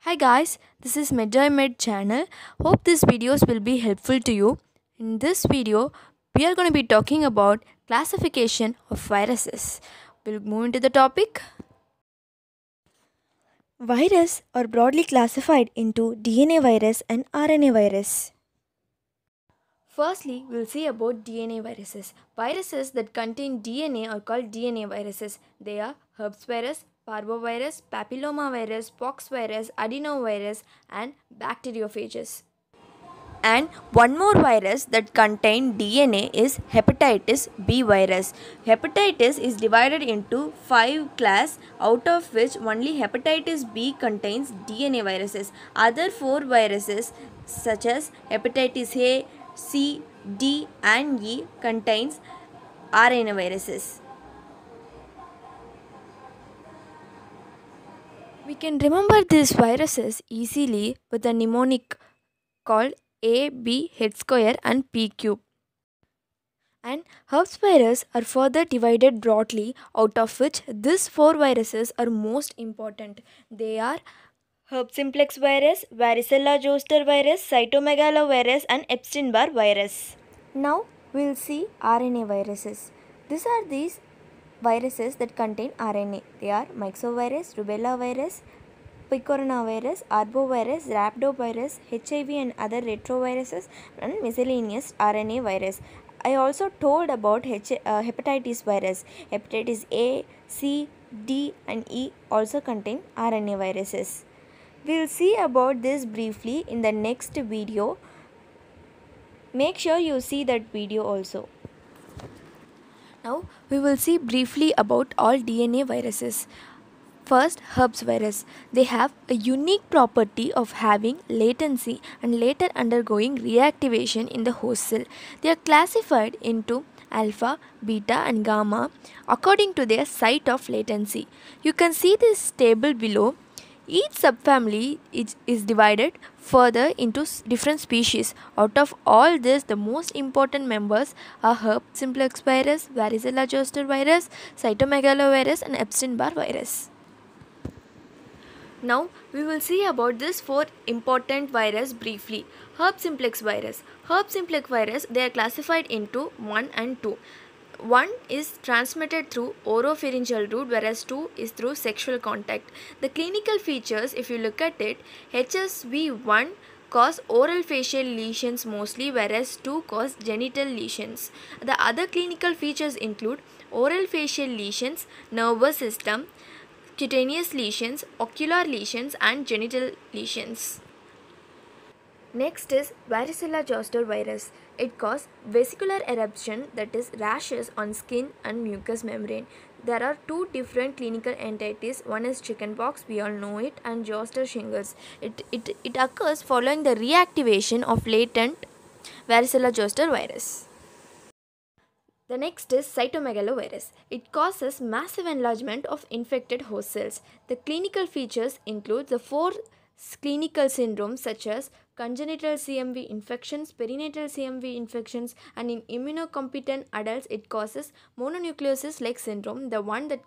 Hi guys, this is MedJoyMed channel. Hope these videos will be helpful to you. In this video, we are going to be talking about classification of viruses. We'll move into the topic. Virus are broadly classified into DNA virus and RNA virus. Firstly, we'll see about DNA viruses. Viruses that contain DNA are called DNA viruses. They are herpes virus, parvovirus, papillomavirus, poxvirus, adenovirus, and bacteriophages. And one more virus that contain DNA is hepatitis B virus. Hepatitis is divided into 5 classes, out of which only hepatitis B contains DNA viruses. Other 4 viruses such as hepatitis A, C, D and E contains RNA viruses. We can remember these viruses easily with a mnemonic called A, B, H square and P cube. And herpes virus are further divided broadly, out of which these 4 viruses are most important. They are herpes simplex virus, varicella zoster virus, cytomegalovirus and Epstein-Barr virus. Now we will see RNA viruses. These are these viruses that contain RNA. They are myxovirus, rubella virus, picornavirus, arbovirus, rhabdovirus, HIV and other retroviruses and miscellaneous RNA virus. I also told about hepatitis virus. Hepatitis A, C, D and E also contain RNA viruses. We will see about this briefly in the next video. Make sure you see that video also. Now we will see briefly about all DNA viruses. First, herpes virus. They have a unique property of having latency and later undergoing reactivation in the host cell. They are classified into alpha, beta and gamma according to their site of latency. You can see this table below. Each subfamily is divided further into different species. Out of all this, the most important members are herpes simplex virus, varicella zoster virus, cytomegalovirus and Epstein-Barr virus. Now we will see about this 4 important virus briefly. Herpes simplex virus. Herpes simplex virus, they are classified into 1 and 2. 1 is transmitted through oropharyngeal route, whereas 2 is through sexual contact. The clinical features, if you look at it, HSV1 cause oral facial lesions mostly, whereas 2 cause genital lesions. The other clinical features include oral facial lesions, nervous system, cutaneous lesions, ocular lesions and genital lesions. Next is varicella zoster virus. It causes vesicular eruption, that is rashes on skin and mucous membrane. There are 2 different clinical entities. One is chickenpox, we all know it, and zoster shingles. It occurs following the reactivation of latent varicella zoster virus. The next is cytomegalovirus. It causes massive enlargement of infected host cells. The clinical features include the 4 clinical syndromes such as congenital CMV infections, perinatal CMV infections, and in immunocompetent adults it causes mononucleosis-like syndrome, the one that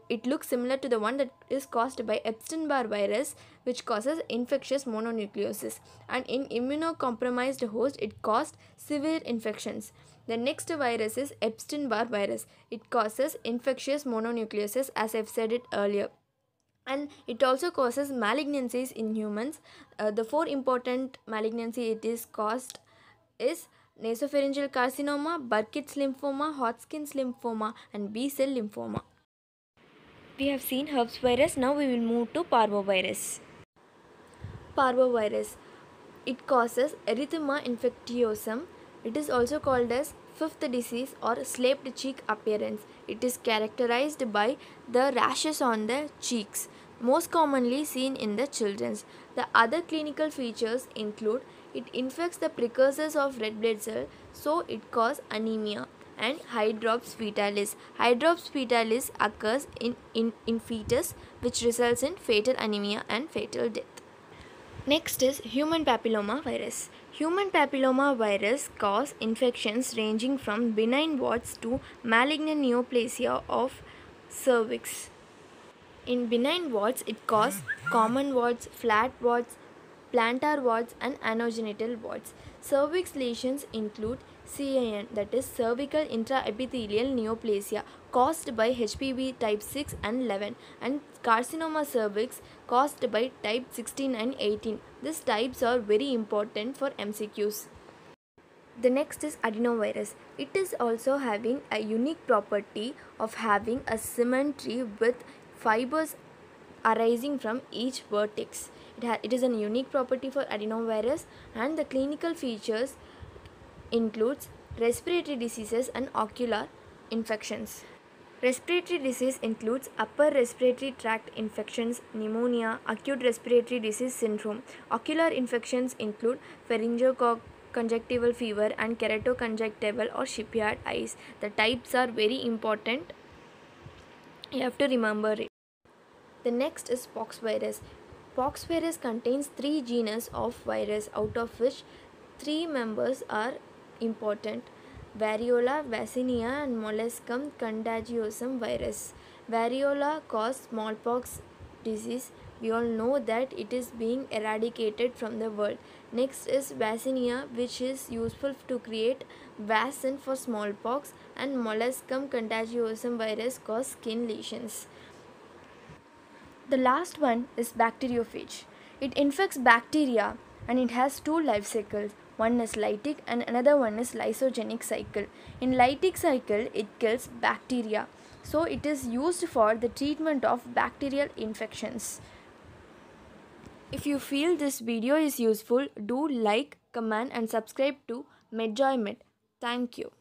it looks similar to the one that is caused by Epstein-Barr virus, which causes infectious mononucleosis, and in immunocompromised host it caused severe infections. The next virus is Epstein-Barr virus. It causes infectious mononucleosis, as I've said it earlier, and it also causes malignancies in humans. The 4 important malignancy it is caused is nasopharyngeal carcinoma, Burkitt's lymphoma, Hodgkin's lymphoma and B-cell lymphoma. We have seen herpes virus. Now we will move to parvovirus. Parvovirus. It causes erythema infectiosum. It is also called as fifth disease or slaped cheek appearance. It is characterized by the rashes on the cheeks, most commonly seen in the children. The other clinical features include it infects the precursors of red blood cell, so it causes anemia, and hydrops fetalis. Hydrops fetalis occurs in fetus, which results in fatal anemia and fatal death. Next is human papilloma virus. Human papilloma virus cause infections ranging from benign warts to malignant neoplasia of cervix. In benign warts, it causes common warts, flat warts, plantar warts, and anogenital warts. Cervix lesions include CIN, that is cervical intraepithelial neoplasia, caused by HPV type 6 and 11, and carcinoma cervix caused by type 16 and 18. These types are very important for MCQs. The next is adenovirus. It is also having a unique property of having a symmetry with fibers arising from each vertex. It is a unique property for adenovirus, and the clinical features includes respiratory diseases and ocular infections. Respiratory disease includes upper respiratory tract infections, pneumonia, acute respiratory disease syndrome. Ocular infections include pharyngoconjunctival fever and keratoconjunctival or shipyard eyes. The types are very important. You have to remember it. The next is pox virus. Pox virus contains 3 genus of virus, out of which 3 members are important: Variola, Vaccinia, and Molluscum contagiosum virus. Variola causes smallpox disease. We all know that it is being eradicated from the world. Next is Vaccinia, which is useful to create vaccine for smallpox, and Molluscum contagiosum virus causes skin lesions. The last one is bacteriophage. It infects bacteria and it has 2 life cycles. One is lytic and another one is lysogenic cycle. In lytic cycle, it kills bacteria. So it is used for the treatment of bacterial infections. If you feel this video is useful, do like, comment and subscribe to MedJoyMed. Thank you.